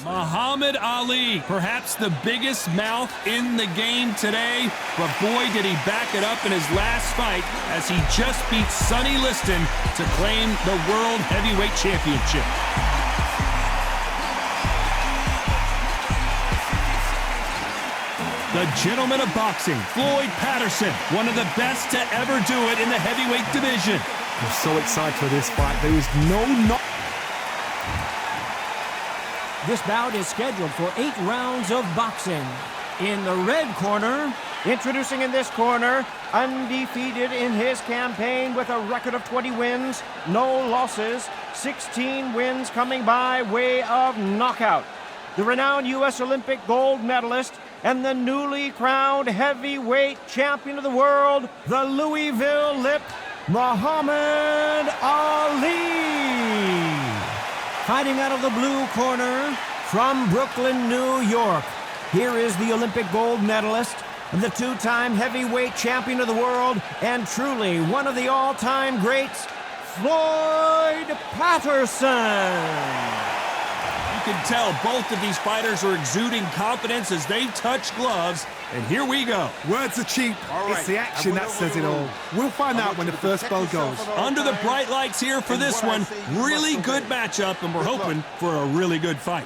Muhammad Ali, perhaps the biggest mouth in the game today, but boy did he back it up in his last fight as he just beat Sonny Liston to claim the World Heavyweight Championship. The gentleman of boxing, Floyd Patterson, one of the best to ever do it in the heavyweight division. I'm so excited for this fight. There is no This bout is scheduled for 8 rounds of boxing. In the red corner, introducing in this corner, undefeated in his campaign with a record of 20 wins, no losses, 16 wins coming by way of knockout. The renowned U.S. Olympic gold medalist and the newly crowned heavyweight champion of the world, the Louisville Lip, Muhammad Ali. Fighting out of the blue corner, from Brooklyn, New York, here is the Olympic gold medalist, the 2-time heavyweight champion of the world, and truly one of the all-time greats, Floyd Patterson. You can tell both of these fighters are exuding confidence as they touch gloves, and here we go. words are cheap. It's the action that says it all. We'll find out when the first bell goes. Under the bright lights here for this one, really good matchup, and we're hoping for a really good fight.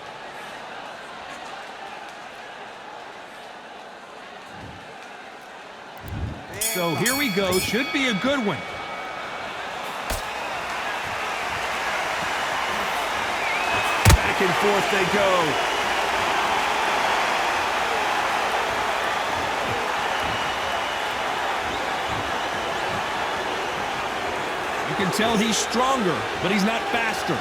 So here we go, should be a good one. Back and forth they go. You can tell he's stronger, but he's not faster.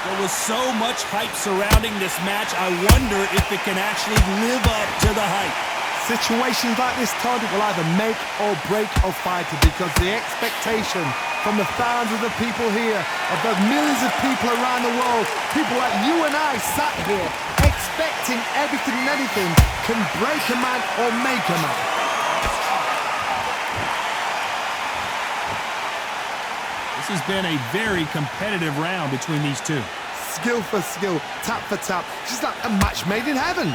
There was so much hype surrounding this match, I wonder if it can actually live up to the hype. Situations like this, Todd, will either make or break a fighter because the expectation from the thousands of people here, of the millions of people around the world, people like you and I sat here expecting everything and anything can break a man or make a man. This has been a very competitive round between these two. Skill for skill, tap for tap, just like a match made in heaven.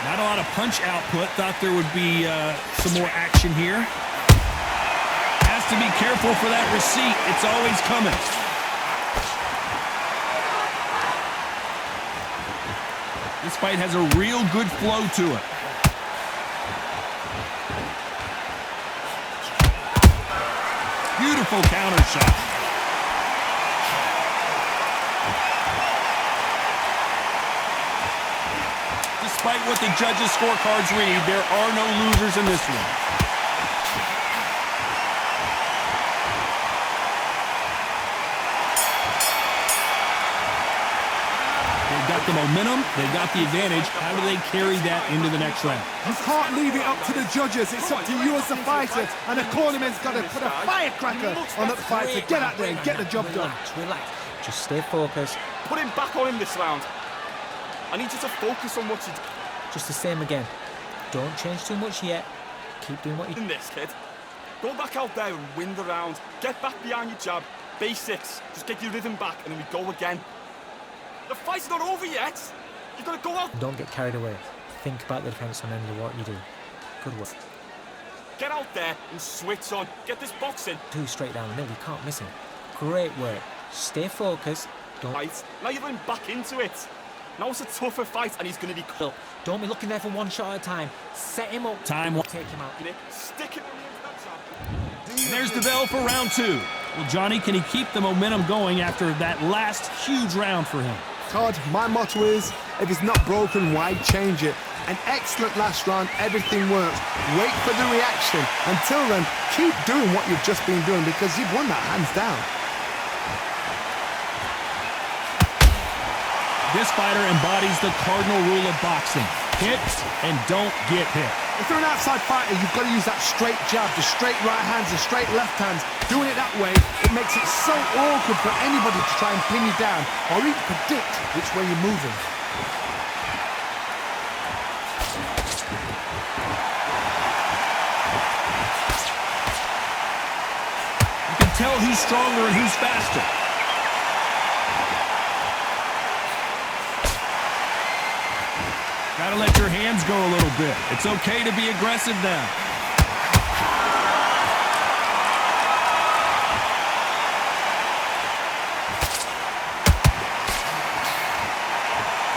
Not a lot of punch output. Thought there would be some more action here. Has to be careful for that receipt. It's always coming. This fight has a real good flow to it. Beautiful counter shot. Despite what the judges' scorecards read, there are no losers in this one. They've got the momentum, they've got the advantage. How do they carry that into the next round? You can't leave it up to the judges. It's up to you as the fighter, and the cornerman's got to put a firecracker on that fighter. Get out there and get the job done. Relax. Just stay focused. Put him back on him this round. I need you to focus on what you do. Just the same again. Don't change too much yet. Keep doing what you do. In this, kid. Go back out there and win the round. Get back behind your jab. Basics. Just get your rhythm back, and then we go again. The fight's not over yet. You've got to go out. Don't get carried away. Think about the defensive end of what you do. Good work. Get out there and switch on. Get this boxing. 2 straight down the middle. You can't miss him. Great work. Stay focused. Don't. Right. Now you're going back into it. Now it's a tougher fight, and he's going to be cut. Don't be looking there for one shot at a time. Set him up. Time. Take him out. Stick it into that jab. And there's the bell for round 2. Well, Johnny, can he keep the momentum going after that last huge round for him? Todd, my motto is, if it's not broken, why change it? An excellent last round, everything works. Wait for the reaction. Until then, keep doing what you've just been doing because you've won that hands down. This fighter embodies the cardinal rule of boxing. Hit and don't get hit. If you're an outside fighter, you've got to use that straight jab, the straight right hands, the straight left hands. Doing it that way, it makes it so awkward for anybody to try and pin you down or even predict which way you're moving. You can tell who's stronger and who's faster. Gotta let your hands go a little bit. It's okay to be aggressive now.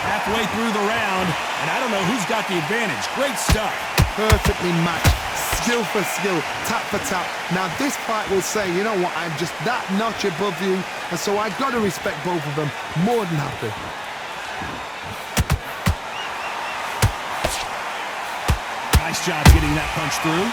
Halfway through the round, and I don't know who's got the advantage. Great stuff. Perfectly matched, skill for skill, tap for tap. Now this fight will say, you know what, I'm just that notch above you, and so I've got to respect both of them. More than happy. Nice job getting that punch through.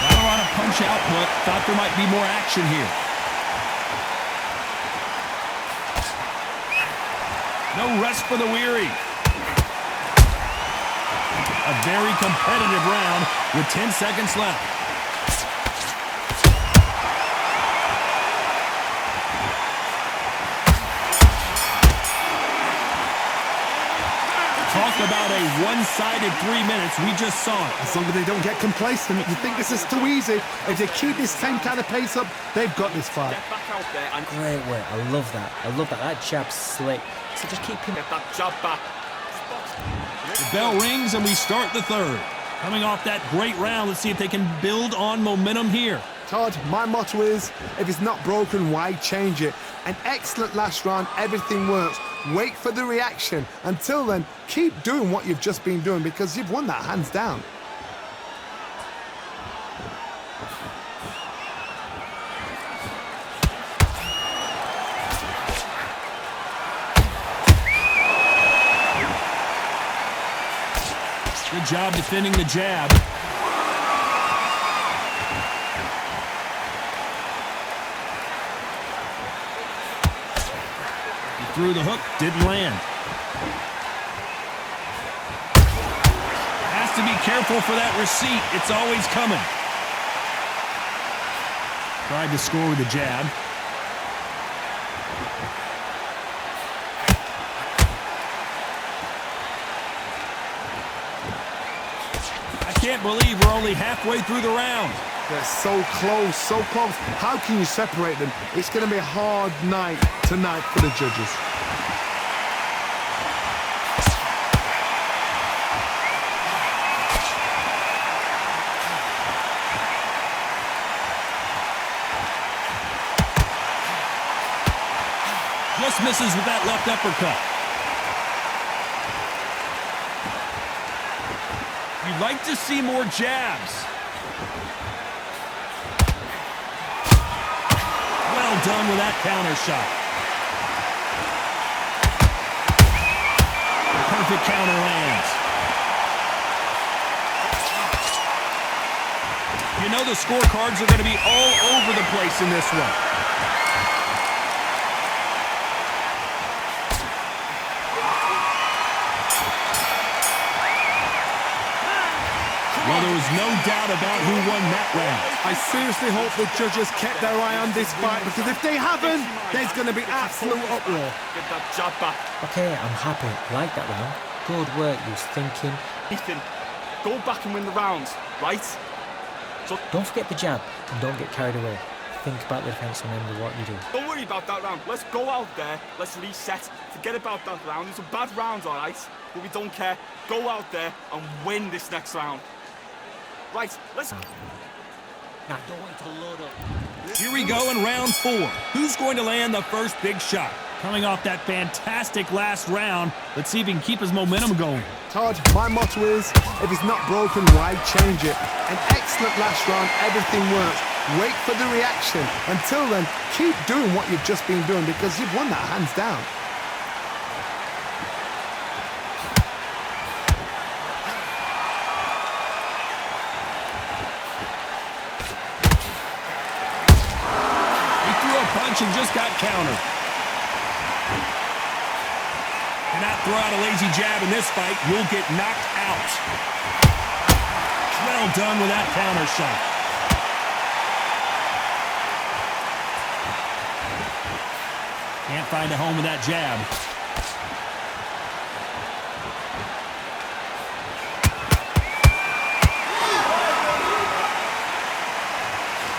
Not a lot of punch output. Thought there might be more action here. No rest for the weary. A very competitive round with 10 seconds left. Talk about a one-sided 3 minutes. We just saw it. As long as they don't get complacent, you think this is too easy. If they keep this same kind of pace up, they've got this fight. Get back out there and Great work. I love that. I love that. That jab's slick. So just keep him. get that jab back. The bell rings and we start the third. Coming off that great round, let's see if they can build on momentum here. Todd, my motto is, if it's not broken, why change it? An excellent last round, everything works. Wait for the reaction. Until then, keep doing what you've just been doing because you've won that hands down. Good job defending the jab. He threw the hook, didn't land. Has to be careful for that receipt. It's always coming. Tried to score with a jab. Can't believe we're only halfway through the round. They're so close, so close. How can you separate them? It's going to be a hard night tonight for the judges. Just misses with that left uppercut. You'd like to see more jabs. Well done with that counter shot. Perfect counter lands. You know the scorecards are going to be all over the place in this one. Well, there was no doubt about who won that round. I seriously hope the judges kept their eye on this fight because if they haven't, there's going to be absolute uproar. Get that jab back. Okay, I'm happy. Like that round. Good work. You was thinking. Ethan, go back and win the rounds, right? So Don't forget the jab and don't get carried away. Think about the defense and remember what you do. don't worry about that round. Let's go out there. Let's reset. Forget about that round. It's a bad round, all right? But we don't care. Go out there and win this next round. Right, let's... Now, don't wait to load up. Here we go in round 4. Who's going to land the first big shot? Coming off that fantastic last round, let's see if he can keep his momentum going. Todd, my motto is, if it's not broken, why change it? An excellent last round, everything works. Wait for the reaction. Until then, keep doing what you've just been doing because you've won that hands down. midsection just got countered. Cannot throw out a lazy jab in this fight. You'll get knocked out. Well done with that counter shot. Can't find a home with that jab.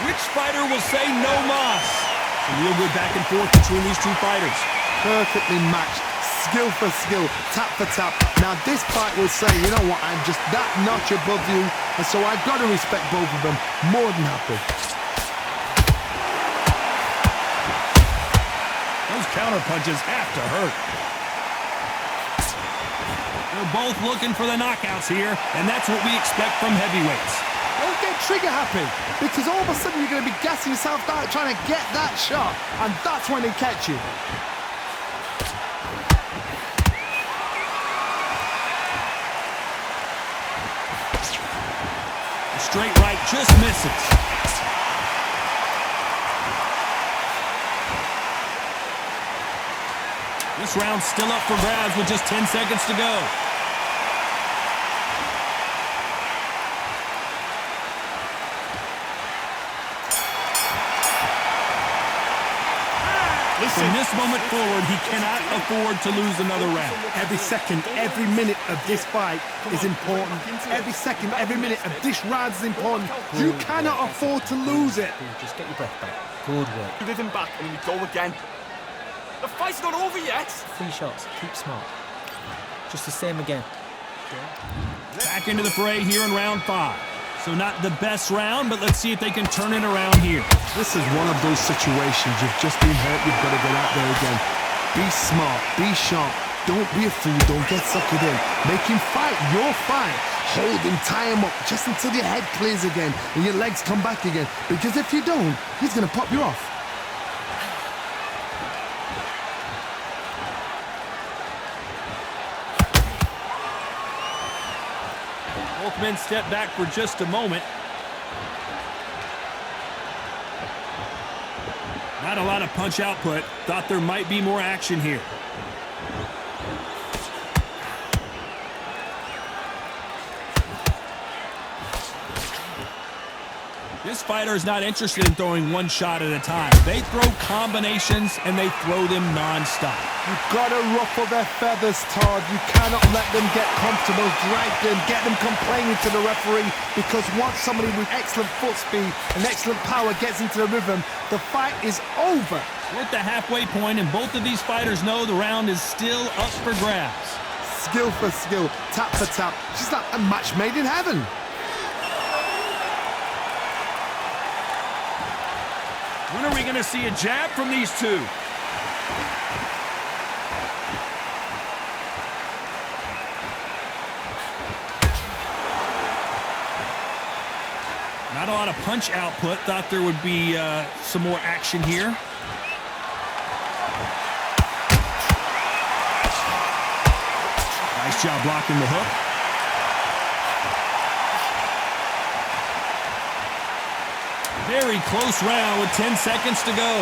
Which fighter will say no mas? Some real good back and forth between these two fighters. Perfectly matched, skill for skill, tap for tap. Now this fight will say, you know what, I'm just that notch above you, and so I've got to respect both of them. More than happy. Those counter punches have to hurt. They're both looking for the knockouts here, and that's what we expect from heavyweights. Don't get trigger happy, because all of a sudden you're going to be gassing yourself out trying to get that shot, and that's when they catch you. The straight right just misses. This round's still up for grabs with just 10 seconds to go. From this moment forward, he cannot afford to lose another round. Every second, every minute of this fight is important. Every second, every minute of this round is important. You cannot afford to lose it. Just get your breath back. Good work. Rhythm back and then we go again. The fight's not over yet. 3 shots. Keep smart. Just the same again. Back into the fray here in round 5. So not the best round, but let's see if they can turn it around here. This is one of those situations you've just been hurt, you've got to get out there again. Be smart, be sharp, don't be a fool, don't get suckered in. Make him fight your fight. Hold him, tie him up, just until your head clears again and your legs come back again. Because if you don't, he's going to pop you off. Both men step back for just a moment. Not a lot of punch output. Thought there might be more action here. This fighter is not interested in throwing one shot at a time. They throw combinations and they throw them non-stop. You've got to ruffle their feathers, Todd. You cannot let them get comfortable, drag them, get them complaining to the referee, because once somebody with excellent foot speed and excellent power gets into the rhythm, the fight is over. We're at the halfway point, and both of these fighters know the round is still up for grabs. Skill for skill, tap for tap. She's like a match made in heaven. When are we going to see a jab from these two? Not a lot of punch output. Thought there would be some more action here. Nice job blocking the hook. Very close round with 10 seconds to go.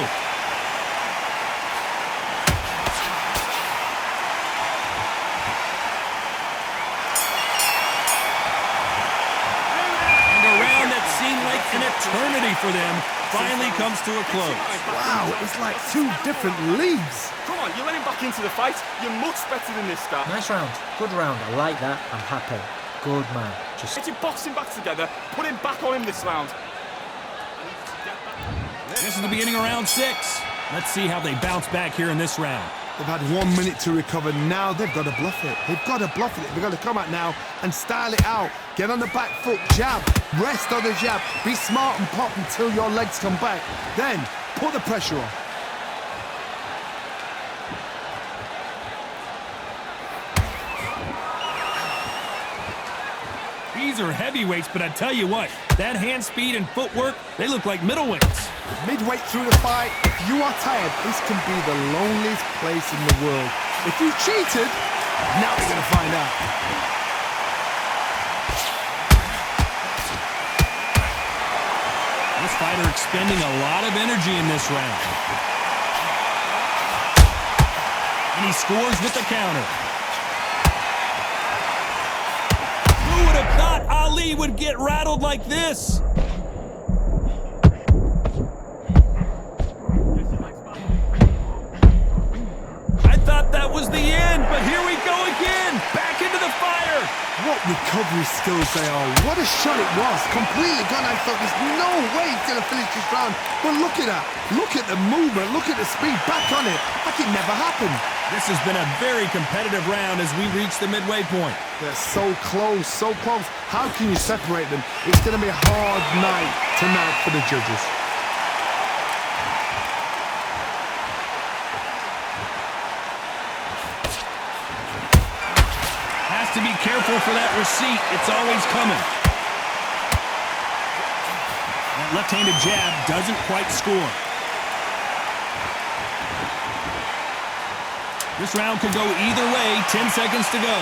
And a round that seemed like an eternity for them finally comes to a close. Wow, it's like 2 different leagues. Come on, you're letting back into the fight. You're much better than this guy. Nice round. Good round. I like that. I'm happy. Good man. Just Get your boxing back together. Put him back on him this round. This is the beginning of round 6. Let's see how they bounce back here in this round. They've had 1 minute to recover. Now they've got to bluff it. They've got to bluff it. They've got to come out now and style it out. Get on the back foot, jab, rest on the jab. Be smart and pop until your legs come back. Then put the pressure on. These are heavyweights, but I tell you what, that hand speed and footwork, they look like middleweights. Midway through the fight, if you are tired, this can be the loneliest place in the world. If you cheated, now we're going to find out. This fighter expending a lot of energy in this round. And he scores with the counter. Who would have thought Ali would get rattled like this? I thought that was the end, but here we go again. Back into the fire. What recovery skills they are. What a shot it was. Completely gone. I thought there's no way he's going to finish this round. But look at that. Look at the movement. Look at the speed. Back on it. Like it never happened. This has been a very competitive round as we reach the midway point. They're so close, so close. How can you separate them? It's going to be a hard night tonight for the judges. Has to be careful for that receipt. It's always coming. That left-handed jab doesn't quite score. This round could go either way. 10 seconds to go.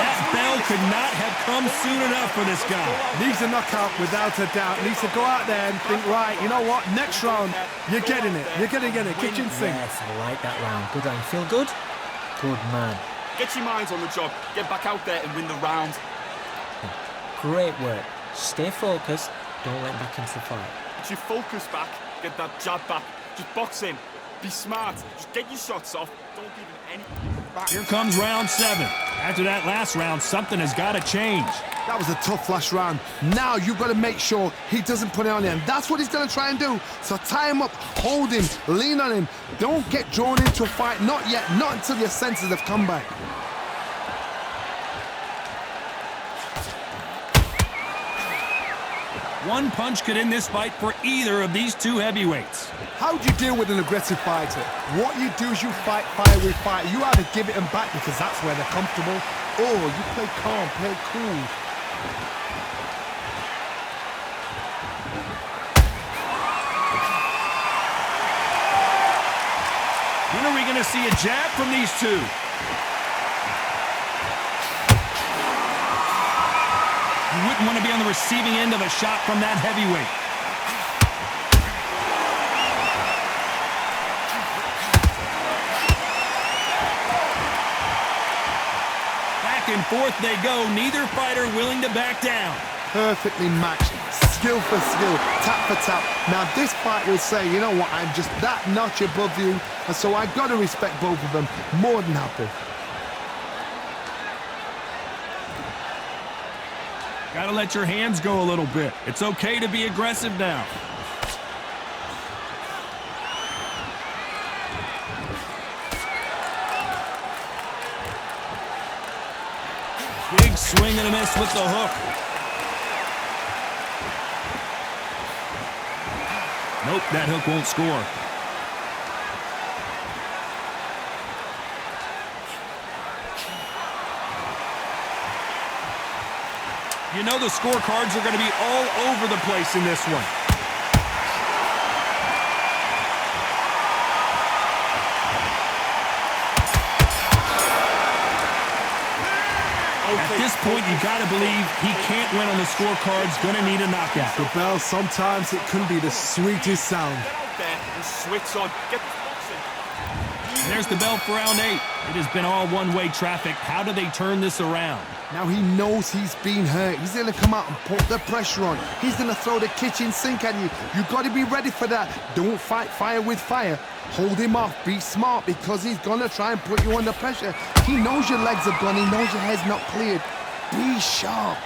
That bell could not have come soon enough for this guy. Needs a knockout without a doubt. Needs to go out there and think, right, you know what? Next round, you're getting it. You're going to get it. Kitchen sink. Yes, I like that round. Good round. Feel good? Good man. Get your minds on the job. Get back out there and win the round. Great work. Stay focused. Don't let back into the fight. Get your focus back. Get that jab back. Just box in. Be smart. Just get your shots off. Don't give him any... Here comes round 7. After that last round, something has got to change. That was a tough last round. Now you've got to make sure he doesn't put it on him. That's what he's going to try and do. So tie him up, hold him, lean on him. Don't get drawn into a fight. Not yet. Not until your senses have come back. One punch could end this fight for either of these two heavyweights. How do you deal with an aggressive fighter? What you do is you fight fire with fire. You either give it them back because that's where they're comfortable, or you play calm, play cool. When are we going to see a jab from these two? You wouldn't want to be on the receiving end of a shot from that heavyweight. Back and forth they go, neither fighter willing to back down. Perfectly matched, skill for skill, tap for tap. Now this fight will say, you know what, I'm just that notch above you, and so I've got to respect both of them. More than happy. Gotta let your hands go a little bit. It's okay to be aggressive now. Big swing and a miss with the hook. Nope, that hook won't score. You know the scorecards are going to be all over the place in this one. At this point, you got to believe he can't win on the scorecards. Going to need a knockout. The bell, sometimes it can be the sweetest sound. Get out there and switch on. Get the boxing. And there's the bell for round 8. It has been all one-way traffic. How do they turn this around? Now he knows he's been hurt. He's going to come out and put the pressure on. He's going to throw the kitchen sink at you. You've got to be ready for that. Don't fight fire with fire. Hold him off. Be smart because he's going to try and put you under pressure. He knows your legs are gone. He knows your head's not cleared. Be sharp.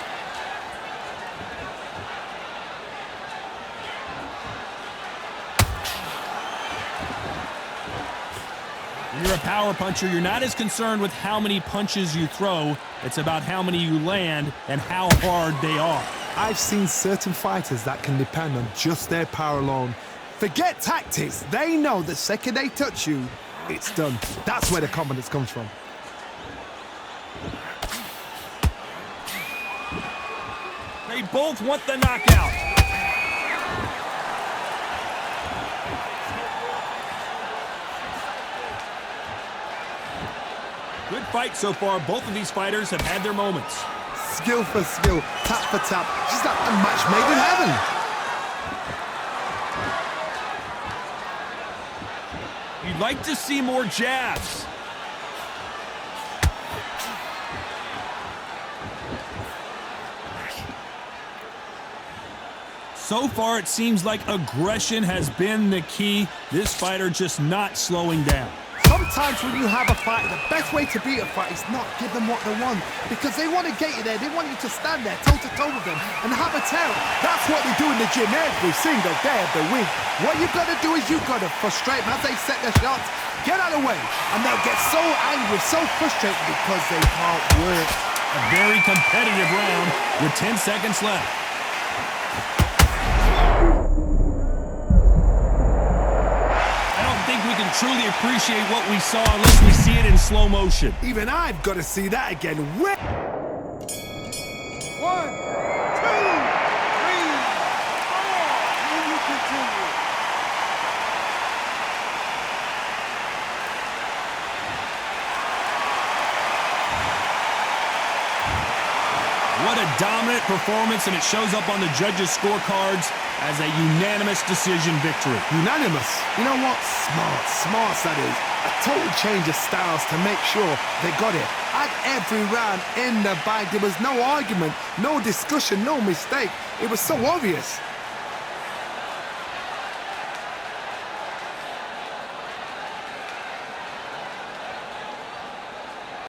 When you're a power puncher, you're not as concerned with how many punches you throw. It's about how many you land and how hard they are. I've seen certain fighters that can depend on just their power alone. Forget tactics. They know the second they touch you, it's done. That's where the confidence comes from. They both want the knockout. Good fight so far. Both of these fighters have had their moments. skill for skill, tap for tap. She's like a match made in heaven. You'd like to see more jabs. So far, it seems like aggression has been the key. This fighter just not slowing down. Sometimes when you have a fight, the best way to beat a fight is not give them what they want, because they want to get you there. They want you to stand there toe-to-toe with them and have a tell. That's what they do in the gym every single day of the week. What you've got to do is you've got to frustrate them as they set their shots. Get out of the way, and they'll get so angry, so frustrated because they can't work. A very competitive round with 10 seconds left. We can truly appreciate what we saw unless we see it in slow motion. Even I've got to see that again. 1, 2, 3, 4, and you continue. What a dominant performance, and it shows up on the judges' scorecards as a unanimous decision victory. Unanimous? You know what? Smart that is. A total change of styles to make sure they got it. At every round in the bag, there was no argument, no discussion, no mistake. It was so obvious.